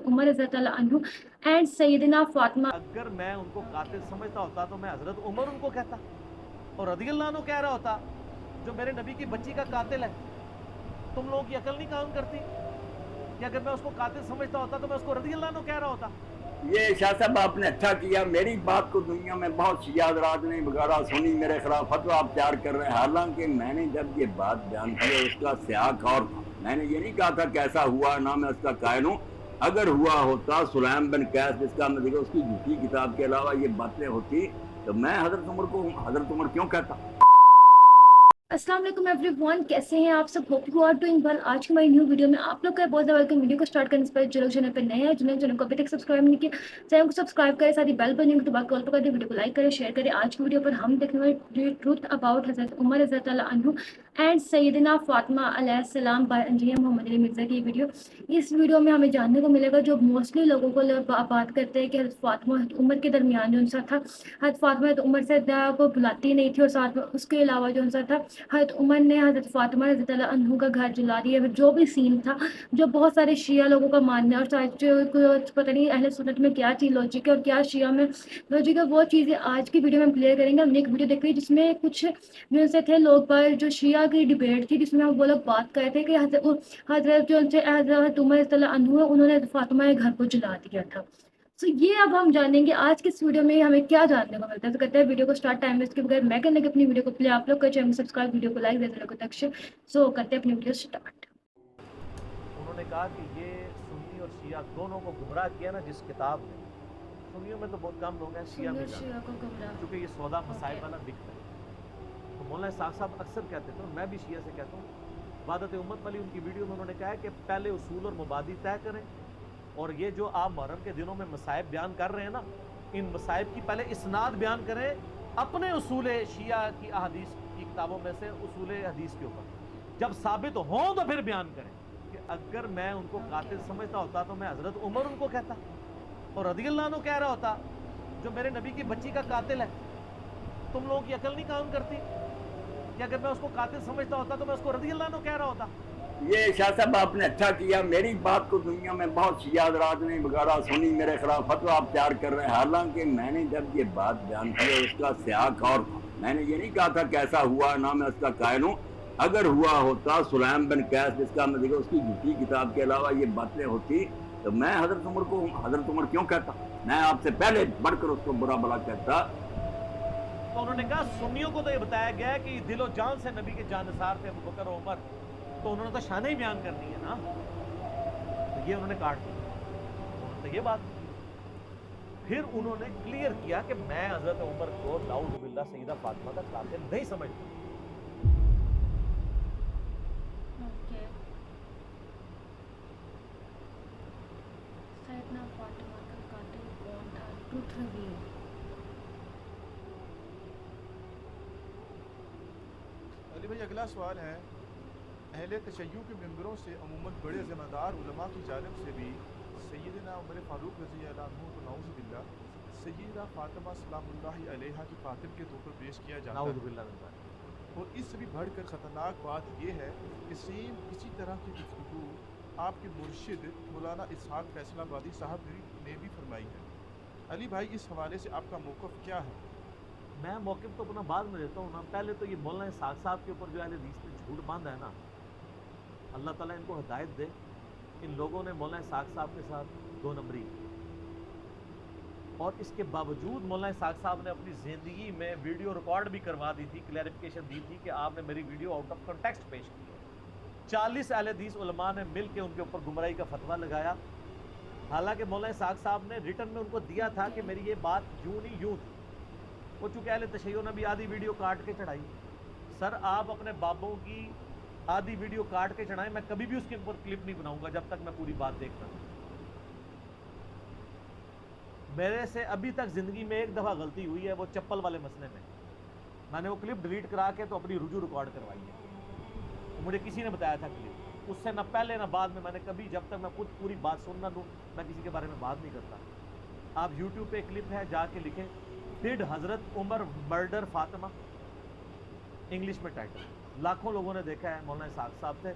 उमर रज़ियल्लाहु अन्हु एंड सैयदना फातिमा। अगर मैं उनको कातिल समझता होता तो मैं हजरत उमर उनको कहता और रज़ियल्लाहु अन्हु कह रहा होता जो मेरे नबी की बच्ची का कातिल है। तुम लोगों की अकल नहीं काम करती कि अगर मैं उसको कातिल समझता होता तो मैं उसको रज़ियल्लाहु अन्हु कह रहा होता। ये शाह साहब आपने अच्छा किया, मेरी बात को दुनिया में बहुत शिया हज़रात ने वगैरह सुनी, मेरे खिलाफ फतवा आप तैयार कर रहे हैं। हालांकि मैंने जब ये बात बयान की उसका सियाक और था, मैंने ये नहीं कहा था कैसा हुआ, ना मैं उसका कायल हूँ। अगर हुआ होता सुलैम बिन कैस जिसका मैं देखा उसकी झूठी किताब के अलावा ये बातें होती तो मैं हजरत उमर को हजरत उमर क्यों कहता। अस्सलाम वालेकुम एवरीवन, कैसे हैं आप सब? Hope you are doing well. आज की हमारी न्यू वीडियो में आप लोग का बहुत ज़्यादा वेलकम। वीडियो को स्टार्ट करने से पहले जो लोग चैनल पर नए हैं, जिन्होंने चैनल को अभी तक सब्सक्राइब नहीं किया, चैनल को सब्सक्राइब करें, साथ ही बेल बटन को दबा के ऑल पर कर दें, वीडियो को लाइक करें, शेयर करें। आज की वीडियो पर हम देखने वाले ट्रूथ अबाउट हज़रत उमर रज़ियल्लाहु अन्हु एंड सैयदना फातिमा अलैहिस्सलाम बाय इंजीनियर मोहम्मद अली मिर्ज़ा की वीडियो। इस वीडियो में हमें जानने को मिलेगा जो मोस्टली लोगों को बात करते हैं कि हज़रत फातिमा हज़रत उमर के दरमियान जो उनसा था, हज़रत फातिमा हज़रत उमर से को बुलाती नहीं थी, और साथ में उसके अलावा जो उनसा था हज़रत उमर ने हज़रत फातिमा रज़ियल्लाहु अन्हु का घर जला दिया। फिर जो भी सीन था, जो बहुत सारे शिया लोगों का मानना है, और शायद जो पता नहीं अहले सुन्नत में क्या चीज़ लॉजिक है और क्या शिया में लॉजिक है, वो चीज़ें आज की वीडियो में हम क्लियर करेंगे। हमने एक वीडियो देखी जिसमें कुछ जो से थे लोग पर जो शिया की डिबेट थी, जिसमें वो लोग बात कर रहे थे कि हज़रत जो उनसे हज़रत उमर रज़ियल्लाहु अन्हु है, उन्होंने फातिमा के घर को जला दिया था। सो ये अब हम जानेंगे आज की इस वीडियो में हमें क्या जानने को मिलता है। तो करते हैं वीडियो को स्टार्ट। टाइम वेस्ट के बगैर मैं करने की अपनी वीडियो को प्ले आप लोग का चैनल सब्सक्राइब, वीडियो को लाइक देते लोगों तक शेयर। सो करते हैं अपनी वीडियो स्टार्ट। उन्होंने कहा कि ये सुन्नी और शिया दोनों को गुमराह किया ना जिस किताब में, सुन्नियों में तो बहुत कम लोग हैं, शिया में शिया को गुमराह, क्योंकि ये सौदा मसाइब वाला बिकता है। तो मौलाना साहब साहब अक्सर कहते थे, मैं भी शिया से कहता हूँ, वादत उम्मत वाली उनकी वीडियो में उन्होंने कहा है कि पहले उसूल और मुबादी तय करें, और ये जो आप मुहर्रम के दिनों में मसाइब बयान कर रहे हैं ना, इन मसाइब की पहले इसनाद बयान करें अपने उसूल शिया की अहादीस की किताबों में से, उसूल हदीस के ऊपर जब साबित हो तो फिर बयान करें कि अगर मैं उनको कातिल समझता होता तो मैं हजरत उमर उनको कहता और रज़ियल्लाहु अन्हु कह रहा होता जो मेरे नबी की बच्ची का कातिल है। तुम लोगों की अकल नहीं काम करती कि अगर मैं उसको कातिल समझता होता तो मैं उसको रज़ियल्लाहु अन्हु कह रहा होता। ये शाह साहब आपने अच्छा किया, मेरी बात को दुनिया में बहुत शिया हज़रात ने वगैरह सुनी, मेरे खिलाफ फतवा आप तैयार कर रहे हैं। हालांकि मैंने जब ये बात बयान की उसका सियाक और था, मैंने ये नहीं कहा था कैसा हुआ, ना मैं उसका कायल हूँ। अगर हुआ होता सुलैम बिन कैस जिसका मैं देखा उसकी झूठी किताब के अलावा ये बातें होती तो मैं हजरत उमर को हजरत उमर क्यों कहता, मैं आपसे पहले बढ़कर उसको बुरा भला कहता। तो उन्होंने कहा सुन्नियों को तो ये बताया गया है कि दिलो जान से नबी के जानसार थे अबू बकर और उमर, तो उन्होंने तो शान ही बयान करनी है ना, तो ये उन्होंने काट दिया। तो ये बात फिर उन्होंने क्लियर किया कि मैं हजरत उमर को नाउज़ बिल्लाह सैयदा फातिमा का कातिल नहीं समझता। सैयदना फातिमा का कातिल कौन था? Truth reveal. अली भाई अगला सवाल है, अहले तशय्युअ के मेंबरों से अमूमन बड़े ज़िम्मेदार उलमा की जानिब से भी सैयदना उमर फ़ारूक रज़ियल्लाहु अन्हु को नाउज़ु बिल्लाह सैयदा फातिमा सलामुल्लाहि अलैहा की कातिल के तौर पर पेश किया जाता है। और इससे भी बढ़कर ख़तरनाक बात यह है कि सेम इसी तरह की गुफ्तगू आपके मुर्शिद मौलाना इसहाक़ फैसलाबादी साहब ने भी फरमाई है। अली भाई इस हवाले से आपका मौक़िफ़ क्या है? मैं मौक़िफ़ तो अपना बाद में देता हूँ ना, पहले तो ये मौलाना इसहाक़ साहब के ऊपर जो अहले हदीस ने झूठ बांधा है ना, अल्लाह ताला इनको हिदायत दे। इन लोगों ने मौलाना इसहाक़ साहब के साथ दो नंबरी की, और इसके बावजूद मौलाना इसहाक़ साहब ने अपनी ज़िंदगी में वीडियो रिकॉर्ड भी करवा दी थी, क्लैरिफिकेशन दी थी कि आपने मेरी वीडियो आउट ऑफ कॉन्टेक्स्ट पेश की है। 40 अहले हदीस उलमा ने मिल के उनके ऊपर गुमराही का फतवा लगाया। हालांकि मौलाना इसहाक़ साहब ने रिटर्न में उनको दिया था कि मेरी ये बात यूँ नहीं यूँ थी, वो चूँकि अहले तशय्युअ ने भी आधी वीडियो काट के चढ़ाई। सर आप अपने बाबों की आधी वीडियो काट के चढ़ाएं, मैं कभी भी उसके ऊपर क्लिप नहीं बनाऊंगा जब तक मैं पूरी बात देखता हूं। मेरे से अभी तक ज़िंदगी में एक दफ़ा गलती हुई है, वो चप्पल वाले मसले में। मैंने वो क्लिप डिलीट करा के तो अपनी रुजू रिकॉर्ड करवाई है, मुझे किसी ने बताया था क्लिप, उससे ना पहले ना बाद में मैंने कभी, जब तक मैं खुद पूरी बात सुन ना लूँ, मैं किसी के बारे में बात नहीं करता। आप यूट्यूब पे क्लिप है, जाके लिखें डिड हज़रत उमर मर्डर फातिमा, इंग्लिश में टाइटल, लाखों लोगों ने देखा है। मौलाना इसहाक़ साहब थे,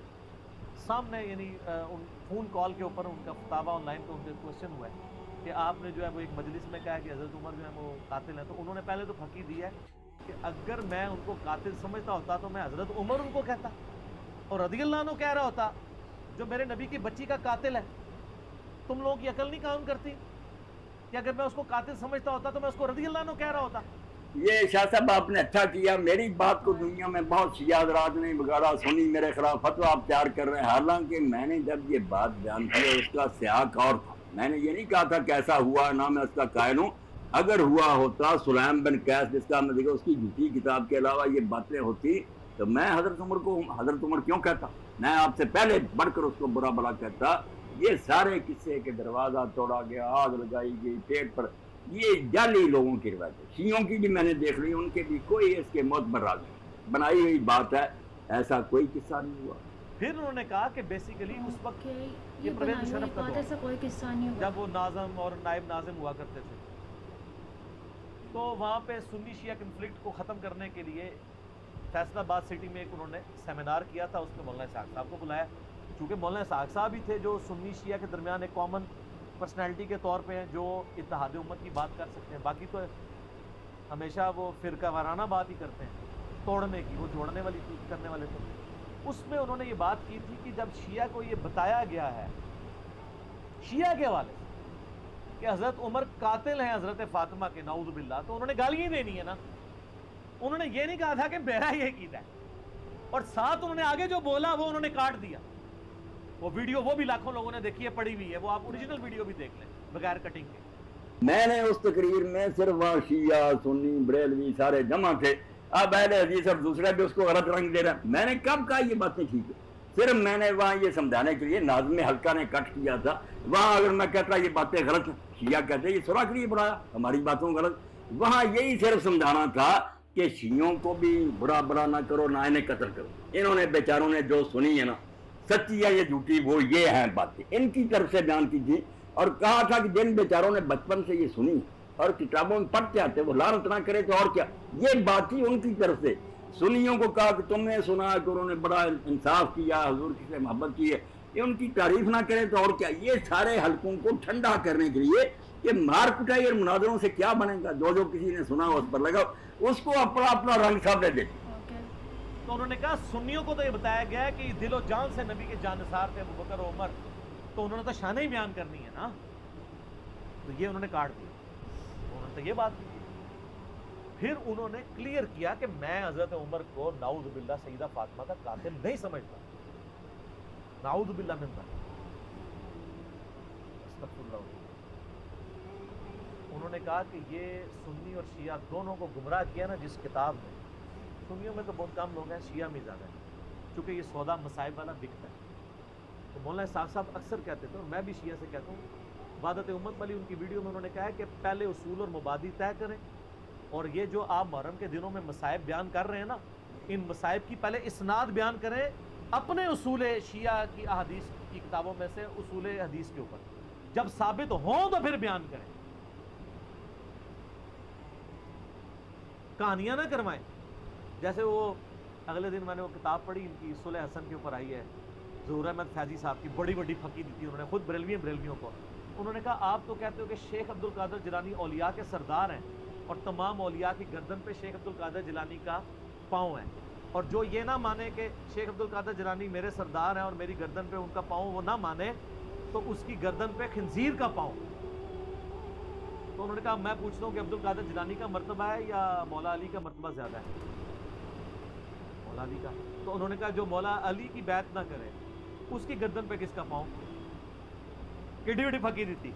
सामने यानी उन फ़ोन कॉल के ऊपर उनका फतावा ऑनलाइन पे उनसे क्वेश्चन हुआ है कि आपने जो है वो एक मजलिस में कहा है कि हज़रत उमर जो है वो कातिल हैं, तो उन्होंने पहले तो फकी दी है कि अगर मैं उनको कातिल समझता होता तो मैं हज़रत उमर उनको कहता और रज़ी अल्लाह अन्हु कह रहा होता जो मेरे नबी की बच्ची का कातिल है। तुम लोगों की अकल नहीं काम करती कि अगर मैं उसको कातिल समझता होता तो मैं उसको रज़ी अल्लाह अन्हु कह रहा होता। ये शाह साहब आपने अच्छा किया, मेरी बात को दुनिया में बहुत शिया हज़रात ने वगैरह सुनी, मेरे खिलाफ फतवा आप तैयार कर रहे हैं। हालांकि मैंने जब ये बात बयान की उसका सियाक और था, मैंने ये नहीं कहा था कैसा हुआ, ना मैं उसका कायल हूँ। अगर हुआ होता सुलैम बिन कैस जिसका मैं देखा उसकी झूठी किताब के अलावा ये बातें होती तो मैं हज़रत उमर को हज़रत उमर क्यों कहता, मैं आपसे पहले बढ़कर उसको बुरा भला कहता। ये सारे किस्से के दरवाज़ा तोड़ा गया, आग लगाई गई पेट पर, ये जाली लोगों की रवायत है। शियों की भी मैंने देख ली, उनके भी कोई इसके मोतबर राज नहीं, बनाई हुई बात है, ऐसा कोई किस्सा नहीं हुआ। फिर उन्होंने कहा कि बेसिकली उस वक्त ओके, ये ये परवेज़ बनाई हुई मुशर्रफ का बात, दौर ऐसा कोई किस्सा नहीं हुआ। जब वो नाज़म और नायब नाज़िम हुआ करते थे, तो वहाँ पे सुन्नी शिया कन्फ्लिक्ट को ख़त्म करने के लिए फैसलाबाद सिटी में एक उन्होंने सेमिनार किया था, उसमें मौलाना इसहाक साहब को बुलाया। चूँकि मौलाना इसहाक साहब ही थे जो सुन्नी शिया के दरमियान एक कॉमन पर्सनैलिटी के तौर पे हैं जो इत्तेहाद उम्मत की बात कर सकते हैं। बाकी तो हमेशा वो फ़िरका वाराना बात ही करते हैं तोड़ने की, वो जोड़ने वाली चीज़ करने वाले थे। उसमें उन्होंने ये बात की थी कि जब शिया को ये बताया गया है शिया के हवाले से कि हज़रत उमर कातिल हैं हज़रत फ़ातिमा के, नाऊज़ु बिल्लाह, तो उन्होंने गालियाँ देनी है ना। उन्होंने ये नहीं कहा था कि मेरा ये कीदा है, और साथ उन्होंने आगे जो बोला वो उन्होंने काट दिया। वो वीडियो वो भी लाखों लोगों ने देखी है, पड़ी हुई है, वो आप ओरिजिनल वीडियो भी देख लें बगैर कटिंग के। मैंने उस तकरीर में सिर्फ वहाँ शिया सुन्नी बरेलवी सारे जमा थे, अब अहले हदीस और दूसरा भी उसको गलत रंग दे रहा है। मैंने कब कहा ये बातें ठीक है, सिर्फ मैंने वहाँ ये समझाने के लिए नाज़िम हल्का ने कट किया था। वहाँ अगर मैं कहता ये बातें गलत हैं, शिया कहते ये सुरा के लिए बनाया हमारी बातों गलत, वहाँ यही सिर्फ समझाना था कि शियों को भी बुरा बुरा ना करो, ना इन्हें कत्ल करो। इन्होंने बेचारों ने जो सुनी है ना, सच्ची है ये झूठी, वो ये हैं बातें इनकी तरफ से बयान की थी। और कहा था कि जिन बेचारों ने बचपन से ये सुनी और किताबों में पढ़ते आते वो लानत ना करे तो और क्या, ये बात ही उनकी तरफ से। सुन्नियों को कहा कि तुमने सुना कि उन्होंने बड़ा इंसाफ किया, हुजूर की से मोहब्बत की है, ये उनकी तारीफ ना करे तो और क्या। ये सारे हलकों को ठंडा करने के लिए कि मार कुटाई और मुनाजरों से क्या बनेगा, जो जो किसी ने सुना उस पर लगा, उसको अपना अपना रंग सामने दे। तो उन्होंने कहा सुन्नियों को तो ये बताया गया है कि दिलो जान से नबी के जानसार थे अबू बकर और उमर, तो उन्होंने तो शान ही बयान करनी है ना, तो ये उन्होंने काट दिया। उन्होंने तो ये बात की। फिर उन्होंने क्लियर किया कि मैं हजरत उमर को नाऊज़ बिल्लाह सईदा फातिमा का कातिल नहीं समझता, नाऊज़ बिल्लाह मिन ज़ालिक, अस्तगफिरुल्लाह। उन्होंने कहा कि ये सुन्नी और शिया दोनों को गुमराह किया ना जिस किताब में, सुन्नियों में तो बहुत कम लोग हैं, शिया में ज़्यादा है, चूँकि ये सौदा मसाइब वाला बिकता है। तो मौलाना इसहाक साहब अक्सर कहते थे, और मैं भी शिया से कहता हूँ, वादत उम्मत वाली उनकी वीडियो में उन्होंने कहा है कि पहले उसूल और मुबादी तय करें, और ये जो आप मुहर्रम के दिनों में मसाइब बयान कर रहे हैं ना, इन मसाइब की पहले इसनाद बयान करें अपने उसूल शिया की अहादीस की किताबों में से, उसूल हदीस के ऊपर जब साबित हों तो फिर बयान करें, कहानियाँ ना करवाएं। जैसे वो अगले दिन मैंने वो किताब पढ़ी इनकी सुलह हसन के ऊपर आई है, ज़हूर अहमद फैज़ी साहब की, बड़ी बड़ी फकी दी थी उन्होंने, खुद बरेलवियों को। उन्होंने कहा आप तो कहते हो कि शेख अब्दुल कादिर जिलानी औलिया के सरदार हैं, और तमाम औलिया की गर्दन पे शेख अब्दुल कादिर जिलानी का पाँव है, और जो ये ना माने कि शेख अब्दुल कादिर जिलानी मेरे सरदार हैं और मेरी गर्दन पे उनका पाँव वो ना माने, तो उसकी गर्दन पे खिंजीर का पाँव। तो उन्होंने कहा मैं पूछता हूँ कि अब्दुल कादिर जिलानी का मर्तबा है या मौला अली का मर्तबा ज़्यादा है? मौला अली का। तो उन्होंने कहा जो मौला अली की बैत ना करे उसकी गर्दन पे किसका पाँव? किडी उडी फकी दी।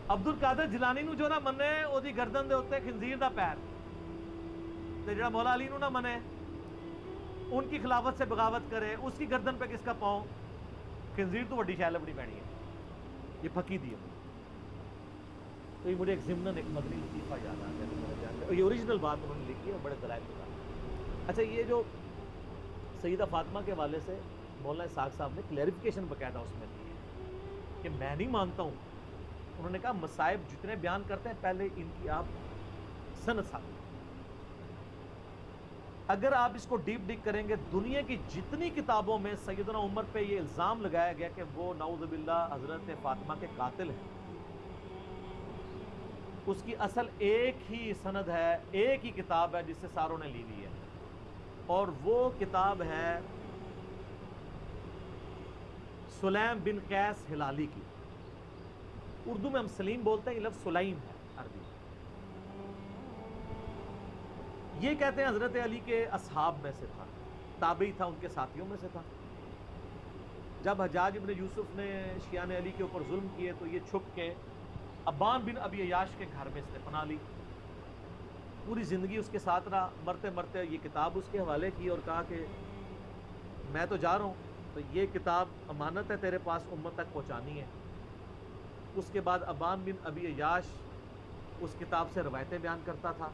अब्दुल कादिर जिलानी नू जो ना मने ओदी गर्दन दे उत्ते खिंजीर दा पैर, ते जेड़ा मौला अली नू ना मने उनकी खिलाफत से बगावत करे उसकी गर्दन पे किसका पाँव? खिंजीर तो वड्डी शैल अपनी पैनी है, ये फकी दी है। तो ये मुझे एक ज़िम्नन एक मदनी लतीफ़ा याद आ गया, ये ओरिजिनल बात उन्होंने लिखी है, बड़े दलाइल के साथ। अच्छा, ये जो सईदा फातिमा के हवाले से मौलाना इसहाक साहब ने क्लैरिफिकेशन बकायदा उसमें दी है कि मैं नहीं मानता हूँ। उन्होंने कहा मसाइब जितने बयान करते हैं पहले इनकी आप सनद साबित, اگر آپ اس کو ڈیپ ڈگ کریں گے، دنیا کی جتنی کتابوں میں سیدنا عمر پہ یہ الزام لگایا گیا کہ وہ نعوذ باللہ حضرت فاطمہ کے قاتل ہیں، اس کی اصل ایک ہی سند ہے، ایک ہی کتاب ہے جس سے ساروں نے لی ہوئی ہے، اور وہ کتاب ہے سلیم بن قیس ہلالی کی۔ اردو میں ہم سلیم بولتے ہیں، یہ لفظ سلیم ہے عربی۔ یہ کہتے ہیں حضرت علی کے اصحاب میں سے تھا، تابعی تھا، ان کے ساتھیوں میں سے تھا۔ جب حجاج ابن یوسف نے شیعان علی کے اوپر ظلم کیے تو یہ چھپ کے ابان بن ابی عیاش کے گھر میں اس نے پناہ لی، پوری زندگی اس کے ساتھ رہا۔ مرتے مرتے یہ کتاب اس کے حوالے کی اور کہا کہ میں تو جا رہا ہوں، تو یہ کتاب امانت ہے تیرے پاس، امت تک پہنچانی ہے۔ اس کے بعد ابان بن ابی عیاش اس کتاب سے روایتیں بیان کرتا تھا۔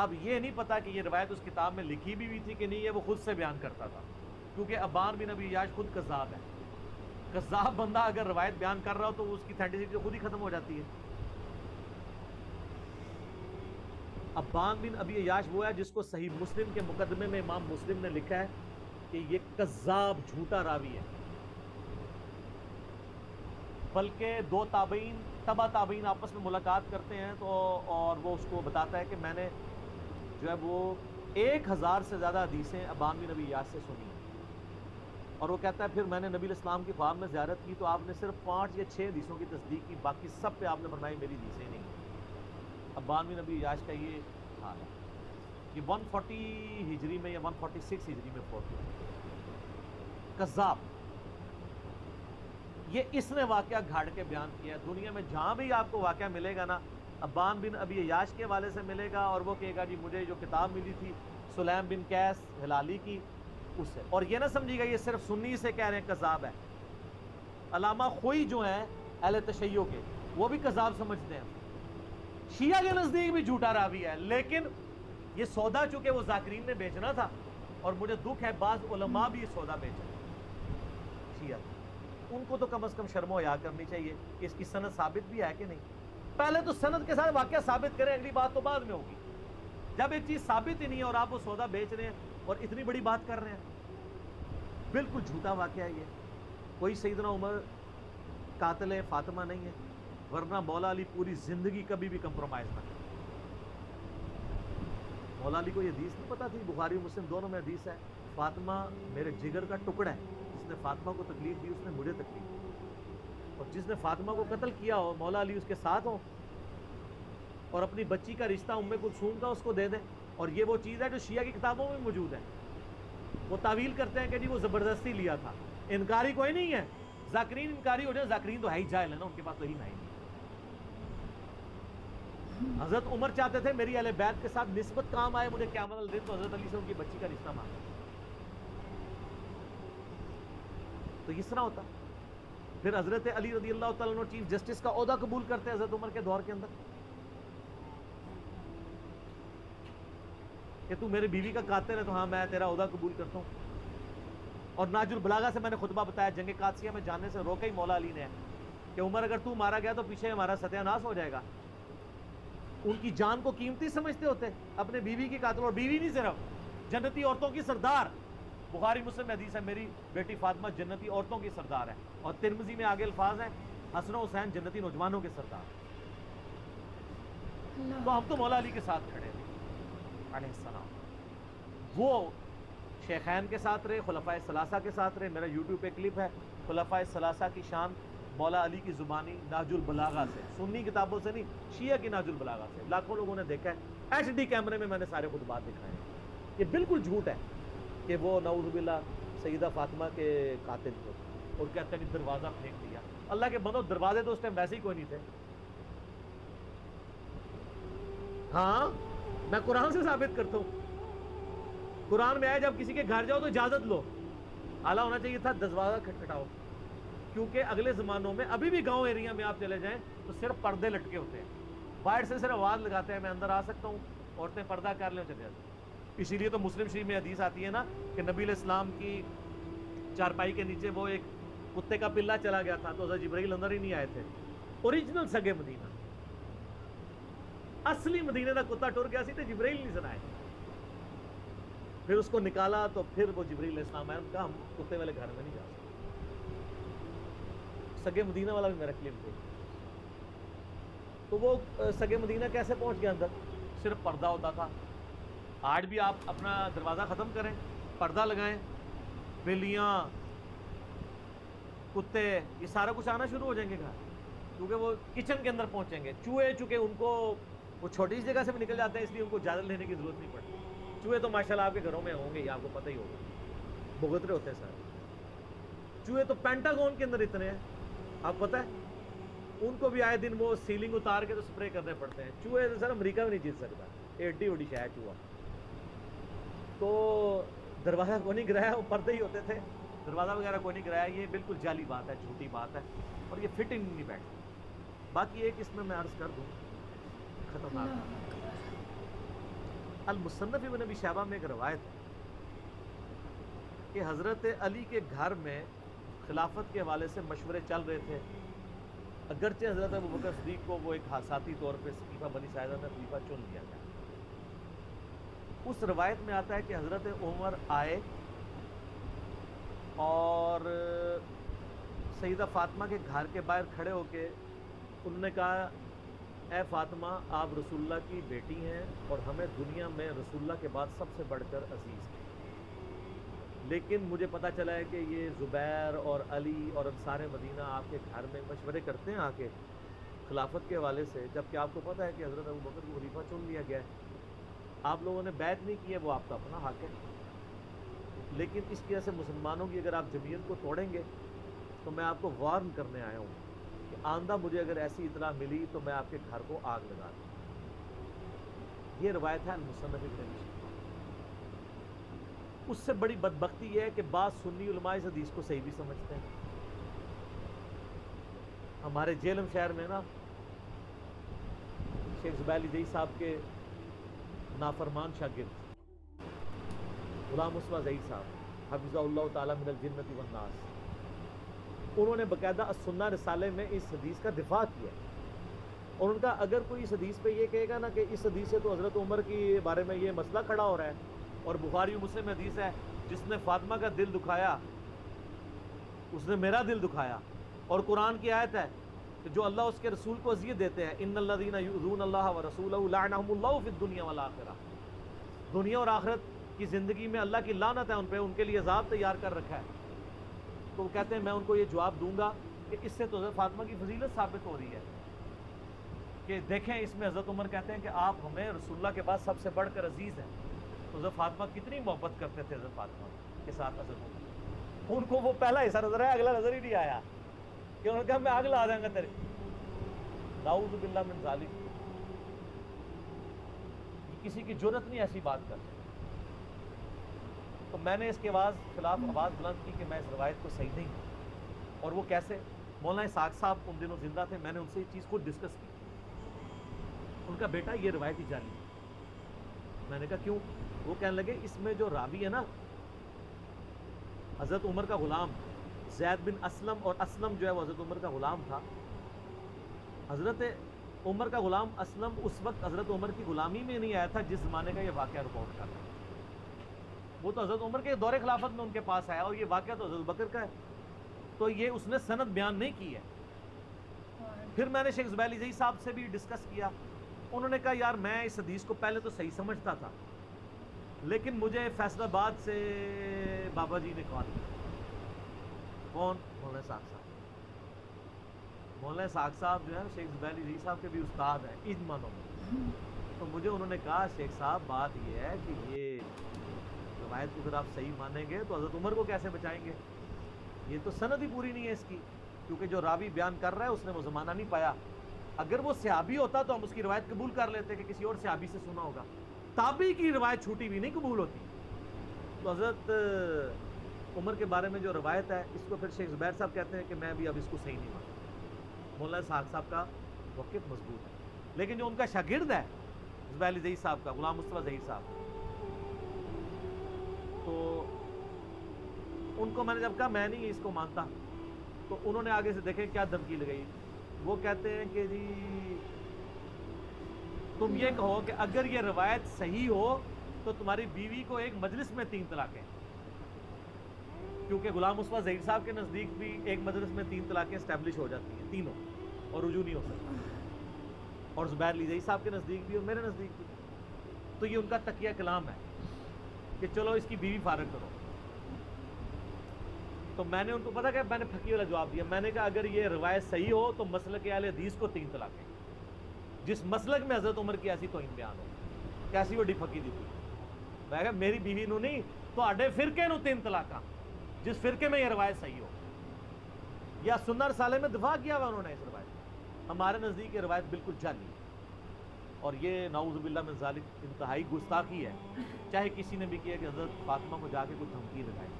اب یہ نہیں پتا کہ یہ روایت اس کتاب میں لکھی بھی ہوئی تھی کہ نہیں، یہ وہ خود سے بیان کرتا تھا، کیونکہ ابان بن ابی عیاش خود کذاب ہے۔ کذاب بندہ اگر روایت بیان کر رہا ہو تو اس کی اتھینٹسٹی خود ہی ختم ہو جاتی ہے۔ ابان بن ابی عیاش وہ ہے جس کو صحیح مسلم کے مقدمے میں امام مسلم نے لکھا ہے کہ یہ کذاب، جھوٹا راوی ہے۔ بلکہ دو تابعین، تبع تابعین آپس میں ملاقات کرتے ہیں تو اور وہ اس کو بتاتا ہے کہ میں نے جو ہے وہ 1000 سے زیادہ حدیثیں ابان بن ابی عیاش سے سنی ہیں، اور وہ کہتا ہے پھر میں نے نبی علیہ السلام کی خواب میں زیارت کی تو آپ نے صرف 5 یا 6 حدیثوں کی تصدیق کی، باقی سب پہ آپ نے فرمایا میری حدیثیں نہیں ہیں۔ ابان بن ابی عیاش کا یہ حال ہے۔ یہ 140 ہجری میں یا 146 ہجری میں فوت ہوا، کذاب۔ یہ اس نے واقعہ گھاڑ کے بیان کیا ہے۔ دنیا میں جہاں بھی آپ کو واقعہ ملے گا نا، ابان بن ابی عیاش کے والے سے ملے گا، اور وہ کہے گا جی مجھے جو کتاب ملی تھی سلیم بن قیس ہلالی کی، اس سے۔ اور یہ نہ سمجھیے گا یہ صرف سنی سے کہہ رہے ہیں کذاب ہے۔ علامہ خوئی جو ہیں اہل تشیع کے، وہ بھی کذاب سمجھتے ہیں، شیعہ کے نزدیک بھی جھوٹا راوی ہے، لیکن یہ سودا چونکہ وہ ذاکرین نے بیچنا تھا، اور مجھے دکھ ہے بعض علماء بھی یہ سودا بیچیں شیعہ، ان کو تو کم از کم شرم و حیا کرنی چاہیے کہ اس کی سند ثابت بھی ہے کہ نہیں۔ پہلے تو سند کے ساتھ واقعہ ثابت کریں، اگلی بات تو بعد میں ہوگی۔ جب ایک چیز ثابت ہی نہیں ہے اور آپ وہ سودا بیچ رہے ہیں اور اتنی بڑی بات کر رہے ہیں، بالکل جھوٹا واقعہ ہے یہ۔ کوئی سیدنا عمر قاتل فاطمہ نہیں ہے، ورنہ مولا علی پوری زندگی کبھی بھی کمپرومائز نہ کرے۔ مولا علی کو یہ حدیث نہیں پتا تھی، بخاری مسلم دونوں میں حدیث ہے، فاطمہ میرے جگر کا ٹکڑا ہے، جس نے فاطمہ کو تکلیف دی اس نے مجھے تکلیف دی، اور جس نے فاطمہ کو قتل کیا ہو مولا علی اس کے ساتھ ہو، اور اپنی بچی کا رشتہ ام کلثوم کا اس کو دے دیں۔ اور یہ وہ چیز ہے جو شیعہ کی کتابوں میں موجود ہے۔ وہ تعویل کرتے ہیں کہ جی وہ زبردستی لیا تھا، انکاری کوئی نہیں ہے، ذاکرین انکاری ہو جائے، ذاکرین تو ہے ہی جاہل ہے نا، ان کے پاس تو علم ہے ہی نہیں۔ حضرت عمر چاہتے تھے میری اہل بیت کے ساتھ نسبت کام آئے، مجھے قیامت والے دن تو حضرت علی سے ان کی بچی کا رشتہ مانگا، تو اس طرح ہوتا۔ پھر حضرت علی رضی اللہ تعالیٰ عنہ چیف جسٹس کا عہدہ قبول کرتے حضرت عمر کے دور کے اندر کہ تو میرے بیوی کا قاتل ہے تو ہاں میں تیرا عہدہ قبول کرتا ہوں۔ اور ناج البلاغہ سے میں نے خطبہ بتایا، جنگ قادسیہ میں جانے سے روکا ہی مولا علی نے کہ عمر اگر تو مارا گیا تو پیچھے ہمارا ستیہ ناش ہو جائے گا۔ ان کی جان کو قیمتی سمجھتے ہوتے، اپنے بیوی کی قاتل، اور بیوی نہیں صرف جنتی عورتوں کی سردار۔ بخاری مسلم میں حدیث ہے میری بیٹی فاطمہ جنتی عورتوں کی سردار ہے، اور ترمذی میں آگے الفاظ ہیں حسن و حسین جنتی نوجوانوں کے سردار۔ تو ہم تو مولا علی کے ساتھ کھڑے تھے علیہ السلام، وہ شیخین کے ساتھ رہے، خلفائے ثلاثہ کے ساتھ رہے۔ میرا یوٹیوب پہ کلپ ہے خلفائے ثلاثہ کی شان مولا علی کی زبانی ناج البلاغہ سے، سنی کتابوں سے نہیں، شیعہ کی ناج البلاغہ سے، لاکھوں لوگوں نے دیکھا ہے، ایچ ڈی کیمرے میں نے سارے خطبات دکھائے ہیں۔ یہ بالکل جھوٹ ہے کہ وہ نعوذ باللہ سیدہ فاطمہ کے قاتل تھے، اور کہتے ہیں کہ دروازہ پھینک دیا۔ اللہ کے بندو، دروازے تو اس ٹائم ویسے ہی کوئی نہیں تھے۔ ہاں میں قرآن سے ثابت کرتا ہوں، قرآن میں آیا جب کسی کے گھر جاؤ تو اجازت لو، اعلیٰ ہونا چاہیے تھا دروازہ کھٹکھٹاؤ، کیونکہ اگلے زمانوں میں ابھی بھی گاؤں ایریا میں آپ چلے جائیں تو صرف پردے لٹکے ہوتے ہیں، باہر سے صرف آواز لگاتے ہیں میں اندر آ سکتا ہوں، عورتیں پردہ کر لیں چلے جاتے ہیں۔ اسی لیے تو مسلم شریف میں حدیث آتی ہے نا کہ نبی علیہ السلام کی چارپائی کے نیچے وہ ایک کتے کا پلہ چلا گیا تھا تو حضرت جبرائیل اندر ہی نہیں آئے تھے۔ اوریجنل سگے مدینہ، اصلی مدینے کا کتا ٹر گیا سی تو جبرائیل نہیں سنائے۔ پھر اس کو نکالا تو پھر وہ جبریل علیہ السلام آئے، کہا ہم کتے والے گھر میں نہیں جا سکتے۔ سگے مدینہ والا بھی میرا کلپ دیکھ، تو وہ سگے مدینہ کیسے پہنچ گیا اندر؟ صرف پردہ ہوتا تھا۔ آج بھی آپ اپنا دروازہ ختم کریں، پردہ لگائیں، بلیاں، کتے، یہ سارا کچھ آنا شروع ہو جائیں گے گھر، کیونکہ وہ کچن کے اندر پہنچیں گے۔ چوہے چونکہ ان کو وہ چھوٹی سی جگہ سے بھی نکل جاتے ہیں، اس لیے ان کو اجازت لینے کی ضرورت نہیں پڑتی۔ چوہے تو ماشاءاللہ آپ کے گھروں میں ہوں گے، یہ آپ کو پتہ ہی ہوگا، بھگترے ہوتے ہیں سارے چوہے۔ تو پینٹاگون کے اندر اتنے ہیں، آپ پتہ ہے ان کو بھی آئے دن وہ سیلنگ اتار کے تو سپرے کرنے پڑتے ہیں۔ چوہے تو سر امریکہ میں نہیں جیت سکتا، ایڈی وڈی شے ہے چوہا۔ تو دروازہ کو نہیں گرایا، وہ پردے ہی ہوتے تھے، دروازہ وغیرہ کو نہیں گرایا۔ یہ بالکل جعلی بات ہے، جھوٹی بات ہے، اور یہ فٹنگ نہیں بیٹھتی۔ باقی ایک اس میں عرض کر دوں، خطرناک المصنف ابن ابی شیبہ میں ایک روایت ہے کہ حضرت علی کے گھر میں خلافت کے حوالے سے مشورے چل رہے تھے، اگرچہ حضرت ابوبکر صدیق کو وہ ایک حساسی طور پہ سقیفہ بنی ساعدہ میں خلیفہ چن لیا گیا۔ اس روایت میں آتا ہے کہ حضرت عمر آئے اور سیدہ فاطمہ کے گھر کے باہر کھڑے ہو کے انہوں نے کہا، اے فاطمہ آپ رسول اللہ کی بیٹی ہیں اور ہمیں دنیا میں رسول اللہ کے بعد سب سے بڑھ کر عزیز ہیں، لیکن مجھے پتہ چلا ہے کہ یہ زبیر اور علی اور انصار مدینہ آپ کے گھر میں مشورے کرتے ہیں آ کے خلافت کے حوالے سے، جبکہ آپ کو پتہ ہے کہ حضرت ابوبکر کو خلیفہ چن لیا گیا ہے، آپ لوگوں نے بیعت نہیں کی ہے، وہ آپ کا اپنا حق ہے، لیکن اس کی وجہ سے مسلمانوں کی اگر آپ جمعیت کو توڑیں گے تو میں آپ کو وارن کرنے آیا ہوں کہ آئندہ مجھے اگر ایسی اطلاع ملی تو میں آپ کے گھر کو آگ لگا دوں۔ یہ روایت ہے المصنف ابن ابی شیبہ۔ اس سے بڑی بدبختی یہ ہے کہ بعض سنی علماء اس حدیث کو صحیح بھی سمجھتے ہیں۔ ہمارے جیلم شہر میں نا شیخ زبیر علی زئی صاحب کے نافرمان شاگرد غلام مصطفیٰ زئی صاحب حفظہ اللہ تعالی من الجنۃ والناس، انہوں نے باقاعدہ السنہ رسالے میں اس حدیث کا دفاع کیا، اور ان کا اگر کوئی اس حدیث پہ یہ کہے گا نا کہ اس حدیث سے تو حضرت عمر کے بارے میں یہ مسئلہ کھڑا ہو رہا ہے، اور بخاری و مسلم میں حدیث ہے جس نے فاطمہ کا دل دکھایا اس نے میرا دل دکھایا، اور قرآن کی آیت ہے کہ جو اللہ اس کے رسول کو اذیت دیتے ہیں، ان الذین یؤذون اللہ ورسولہ لعنہم اللہ فی الدنیا والآخرہ، دنیا اور آخرت کی زندگی میں اللہ کی لعنت ہے ان پہ، ان کے لیے عذاب تیار کر رکھا ہے۔ تو وہ کہتے ہیں میں ان کو یہ جواب دوں گا کہ اس سے تو حضرت فاطمہ کی فضیلت ثابت ہو رہی ہے کہ دیکھیں اس میں حضرت عمر کہتے ہیں کہ آپ ہمیں رسول اللہ کے بعد سب سے بڑھ کر عزیز ہیں، تو حضرت فاطمہ کتنی محبت کرتے تھے حضرت فاطمہ کے ساتھ حضرت عمر، ان کو وہ پہلا حصہ نظر آیا، اگلا نظر ہی نہیں آیا، کہ انہوں نے کہا میں آگ لا دیں گا تیرے، نعوذ باللہ من ذالک، کسی کی جرت نہیں ایسی بات کر سکتی۔ تو میں نے اس کے خلاف آواز بلند کی کہ میں اس روایت کو صحیح نہیں ہوں، اور وہ کیسے؟ مولانا اسحاق صاحب ان دنوں زندہ تھے، میں نے ان سے یہ چیز خود ڈسکس کی، ان کا بیٹا یہ روایت ہی جعلی ہے۔ میں نے کہا کیوں؟ وہ کہنے لگے اس میں جو راوی ہے نا حضرت عمر کا غلام زید بن اسلم، اور اسلم جو ہے وہ حضرت عمر کا غلام تھا، حضرت عمر کا غلام اسلم اس وقت حضرت عمر کی غلامی میں نہیں آیا تھا جس زمانے کا یہ واقعہ رپورٹ کر رہا ہے، وہ تو حضرت عمر کے دور خلافت میں ان کے پاس آیا، اور یہ واقعہ تو حضرت بکر کا ہے، تو یہ اس نے سند بیان نہیں کی ہے۔ پھر میں نے شیخ زبیر علی زئی صاحب سے بھی ڈسکس کیا، انہوں نے کہا یار میں اس حدیث کو پہلے تو صحیح سمجھتا تھا، لیکن مجھے فیصل آباد سے بابا جی نے کال کیا، کون؟ مولانا اسحاق صاحب۔ مولانا اسحاق صاحب جو ہے شیخ زبیر علی زئی صاحب کے بھی استاد ہیں ان معنوں میں، تو مجھے انہوں نے کہا شیخ صاحب بات یہ ہے کہ یہ روایت کو اگر آپ صحیح مانیں گے تو حضرت عمر کو کیسے بچائیں گے؟ یہ تو سند ہی پوری نہیں ہے اس کی، کیونکہ جو راوی بیان کر رہا ہے اس نے وہ زمانہ نہیں پایا، اگر وہ صحابی ہوتا تو ہم اس کی روایت قبول کر لیتے کہ کسی اور صحابی سے سنا ہوگا، تابعی کی روایت چھوٹی بھی نہیں قبول ہوتی۔ تو حضرت عمر کے بارے میں جو روایت ہے اس کو پھر شیخ زبیر صاحب کہتے ہیں کہ میں بھی اب اس کو صحیح نہیں مانتا۔ مولانا اسحاق صاحب کا موقف مضبوط ہے، لیکن جو ان کا شاگرد ہے زبیر علی زئی صاحب کا غلام مصطفیٰ زئی صاحب، تو ان کو میں نے جب کہا میں نہیں اس کو مانتا، تو انہوں نے آگے سے دیکھیں کیا دھمکی لگائی، وہ کہتے ہیں کہ جی تم یہ کہو کہ اگر یہ روایت صحیح ہو तो तुम्हारी बीवी को एक मजलिस में 3 तलाक़ें, क्योंकि गुलाम मुस्तफ़ा ज़हीर साहब के नज़दीक भी एक मजलिस में 3 तलाक़ें इस्टेब्लिश हो जाती हैं तीनों, और रुजू नहीं हो सकता, और ज़ुबैर लीजाई साहब के नज़दीक भी और मेरे नज़दीक भी। तो ये उनका तकिया कलाम है कि चलो इसकी बीवी फारग करो। तो मैंने उनको पता क्या, मैंने फकी वाला जवाब दिया। मैंने कहा अगर ये रिवायत सही हो तो मसलक अहले हदीस को 3 तलाक़ें, जिस मसलक में हज़रत उमर की ऐसी तौहीन बयान हो, कैसी वड्डी फकी दी। मैं कहा मेरी बीवी नू नहीं, तो आडे फिरके नू 3 तलाक़ां, जिस फिरके में ये रिवायत सही हो। या सुन्ना रसाले में दफा किया हुआ उन्होंने इस रिवायत। हमारे नज़दीक ये रिवायत बिल्कुल जाली है, और ये नाउज़ुबिल्लाह मिन ज़ालिक इंतहाई गुस्ताखी है, चाहे किसी ने भी किया कि हज़रत फातिमा को जाके कुछ धमकी लगाए।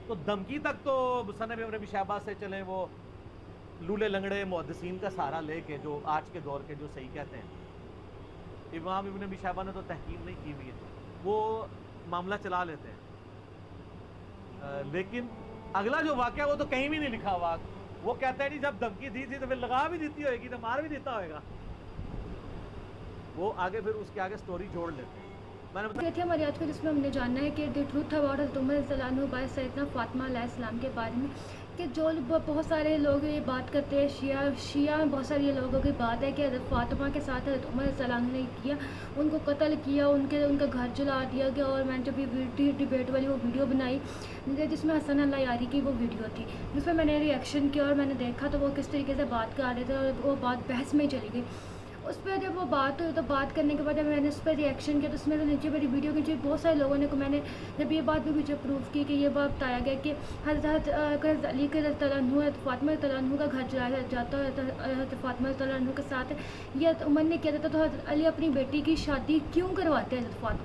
तो धमकी तक तो सनद इब्न अबी शैबा से चले, वो लूले लंगड़े मुहद्दिसीन का सहारा लेके जो आज के दौर के जो सही कहते हैं, इमाम इब्न अबी शैबा ने तो तहकीक नहीं की हुई है, वो मामला चला लेते हैं। लेकिन अगला जो वाक़या वो तो कहीं भी नहीं लिखा हुआ। वो कहता है जी जब धमकी दी थी तो फिर लगा भी देती होगी, तो मार भी देता होगा। वो आगे फिर उसके आगे स्टोरी जोड़ लेते हैं। मैंने बताया ये थे हमारी आज को, जिसमें हमने जानना है कि द ट्रूथ अबाउट हज़रत उमर रज़ियल्लाहु अन्हु बाय सैयदना फातिमा अलैहिस्सलाम के बारे में, कि जो बहुत सारे लोग ये बात करते हैं, शिया में बहुत सारे ये लोगों की बात है कि हज़रत फातिमा के साथ हज़रत उमर रज़ियल्लाहु अन्हु ने किया, उनको कत्ल किया, उनका घर जला दिया गया। और मैंने जब ये डिबेट वाली वो वीडियो बनाई जिसमें हसन अल्लाह यारी की वो वीडियो थी, जिसमें मैंने रिएक्शन किया और मैंने देखा तो वो किस तरीके से बात कर रहे थे, और वो बात बहस में चली गई। उस पर जब वो बात हुई तो बात करने के बाद जब मैंने उस पर रिएक्शन किया तो उसमें तो नीचे मेरी वीडियो की बहुत सारे लोगों ने, को मैंने जब ये बात भी मुझे प्रूफ की कि ये बात बताया गया कि हज़रत अली के हज़रत फातिमा का घर जलाया जाता है, हज़रत फातिमा के साथ ये उमर ने किया था, तो हज़रत अली अपनी बेटी की शादी क्यों करवाते हैं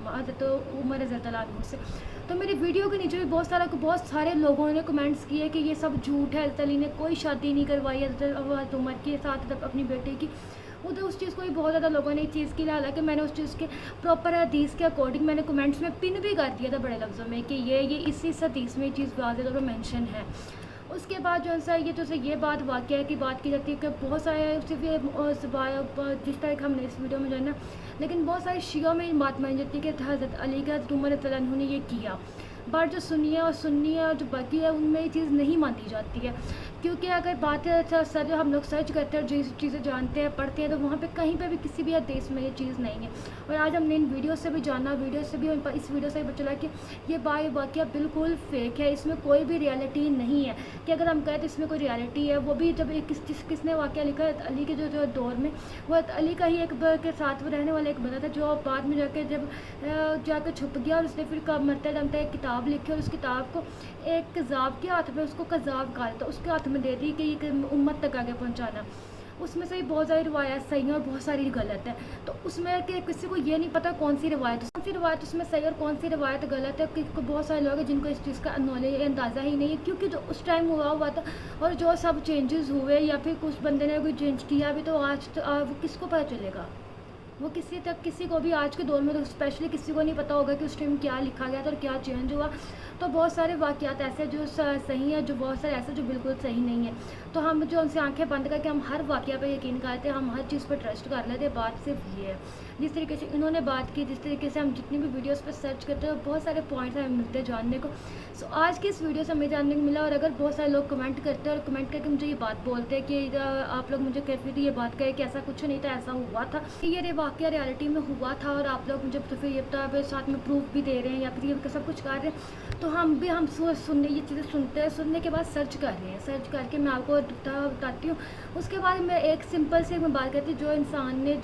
हज़रत उमर रज़ियल्लाहु से। तो मेरी वीडियो के नीचे भी बहुत सारे लोगों ने कमेंट्स किए कि ये सब झूठ है, हज़रत अली ने कोई शादी नहीं करवाई हज़रत उमर के साथ अपनी बेटी की। उधर उस चीज़ को भी बहुत ज़्यादा लोगों ने चीज़ की, हालांकि मैंने उस चीज़ के प्रॉपर हदीस के अकॉर्डिंग मैंने कमेंट्स में पिन भी कर दिया था बड़े लफ्ज़ों में कि ये इसी हदीस में चीज़ वाज़ेह तौर पर मेंशन है। उसके बाद जो है ये बात वाक़या की बात की जाती है कि बहुत सारे सिर्फ जिस तरह हमने इस वीडियो में जाना, लेकिन बहुत सारे शियों में बात मानी जाती है कि हज़रत अली का हज़रत उमर रज़ियल्लाहु अन्हु ने ये किया, बट जो सुन्नी है और जो बाकी है उनमें ये चीज़ नहीं मानी जाती है। क्योंकि अगर बात सर हम लोग सर्च करते हैं और जो चीज़ें जानते हैं पढ़ते हैं तो वहाँ पे कहीं पे भी किसी भी देश में ये चीज़ नहीं है। और आज हमने इन वीडियो से भी जाना, इस वीडियो से भी पता चला कि ये वाक़या बिल्कुल फेक है, इसमें कोई भी रियलिटी नहीं है। कि अगर हम कहें तो इसमें कोई रियलिटी है, वो भी जब किसने वाक़या लिखा है अली के जो दौर में, वो अली का ही एक के साथ रहने वाला एक बंदा था जो बाद में जाकर छुप गया, और उसने फिर मरते दम तक एक किताब लिखी और उस किताब को एक कज़ाब के हाथ में उसको कज़ाब कहा था, उसके हाथ में दे दी कि ये उम्मत तक आगे पहुंचाना। उसमें से बहुत सारी रिवायत सही है और बहुत सारी गलत है। तो उसमें कि किसी को ये नहीं पता कौन सी रिवायत उसमें सही और कौन सी रिवायत गलत है। बहुत सारे लोग हैं जिनको इस चीज़ का नॉलेज अंदाज़ा ही नहीं है, क्योंकि जो उस टाइम हुआ था और जो सब चेंजेस हुए या फिर कुछ बंदे ने कोई चेंज किया भी, तो आज किसको पता चलेगा। वो किसी को भी आज के दौर में तो स्पेशली किसी को नहीं पता होगा कि उस टाइम क्या लिखा गया था और क्या चेंज हुआ। तो बहुत सारे वाक़यात ऐसे जो सही हैं, जो बहुत सारे ऐसे जो बिल्कुल सही नहीं है। तो हम जो उनसे आंखें बंद करके हम हर वाक़या पे यकीन करते हैं, हम हर चीज़ पर ट्रस्ट कर लेते हैं। बात सिर्फ ये है, जिस तरीके से इन्होंने बात की, जिस तरीके से हम जितनी भी वीडियोस पर सर्च करते हैं, बहुत सारे पॉइंट्स हमें मिलते हैं जानने को। सो आज की इस वीडियो से हमें जानने को मिला। और अगर बहुत सारे लोग कमेंट करते हैं और कमेंट करके मुझे ये बात बोलते हैं कि आप लोग मुझे कहते थे ये बात कहे कि ऐसा कुछ नहीं था, ऐसा हुआ था, कि ये वाक़या रियलिटी में हुआ था, और आप लोग मुझे फिर ये साथ में प्रूफ भी दे रहे हैं या फिर ये सब कुछ कर रहे हैं, तो हम सुनने ये चीज़ें सुनते हैं, सुनने के बाद सर्च कर रहे हैं। सर्च करके मैं आपको बताती हूँ। उसके बाद मैं एक सिंपल से मैं बात करती हूँ, जो इंसान ने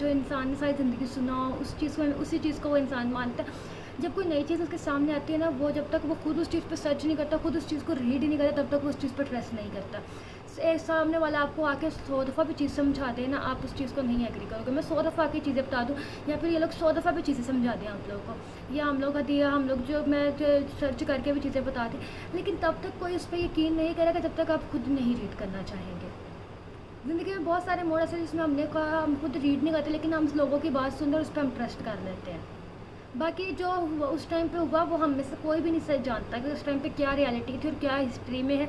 सारी ज़िंदगी सुना उसी चीज़ को वो इंसान मानता है। जब कोई नई चीज़ उसके सामने आती है ना, वो जब तक वो खुद उस चीज़ पर सर्च नहीं करता, खुद उस चीज़ को रीड ही नहीं करता, तब तक वो उस चीज़ पर ट्रस्ट नहीं करता। एक सामने वाला आपको आके 100 दफ़ा भी चीज़ समझा दे ना, आप उस चीज़ को नहीं एग्री करोगे। मैं 100 दफ़ा की चीज़ें बता दूँ या फिर ये लोग 100 दफ़ा भी चीज़ें समझा दें आप लोगों को, या हम लोग जो मैं सर्च करके भी चीज़ें बता दें, लेकिन तब तक कोई उस पर यकीन नहीं करेगा जब तक आप खुद नहीं रीड करना चाहेंगे। ज़िंदगी में बहुत सारे मोड़ ऐसे जिसमें हमने कहा हम खुद रीड नहीं करते, लेकिन हम लोगों की बात सुनते और उस पर हम ट्रस्ट कर लेते हैं। बाकी जो हुआ उस टाइम पे हुआ वो हम में से कोई भी नहीं सच जानता कि उस टाइम पे क्या रियलिटी थी और क्या हिस्ट्री में है,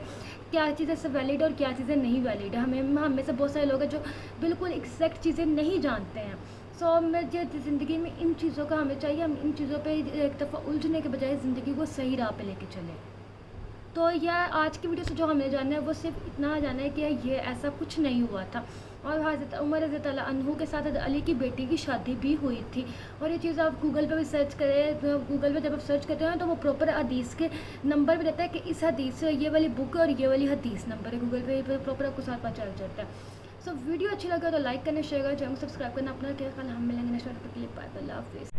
क्या चीज़ें सब वैलिड और क्या चीज़ें नहीं वैलिड है। हम में से बहुत सारे लोग हैं जो बिल्कुल एग्जैक्ट चीज़ें नहीं जानते हैं। सो मुझे ज़िंदगी में इन चीज़ों का हमें चाहिए, हम इन चीज़ों पे एक दफ़ा उलझने के बजाय ज़िंदगी को सही राह पे लेके चलें। तो यह आज की वीडियो से जो हमें जानना है वो सिर्फ इतना जानना है कि ये ऐसा कुछ नहीं हुआ था, और हज़रत उमर रज़ी अल्लाह अन्हु के साथ हज़रत अली की बेटी की शादी भी हुई थी। और ये चीज़ आप गूगल पे भी सर्च करें, तो गूगल पे जब आप सर्च करते हैं तो वो प्रॉपर हदीस के नंबर भी देता है कि इस हदीस से ये वाली बुक और ये वाली हदीस नंबर है, गूगल पे प्रॉपर आपको साथ पता चल जाता है। सो वीडियो अच्छी लगे तो लाइक करना, शेयर करना, चैनल को सब्सक्राइब करना। अपना क्या ख्याल, हम मिलेंगे नेक्स्ट वीडियो पे। बाय बाय, अल्लाह हाफिज़।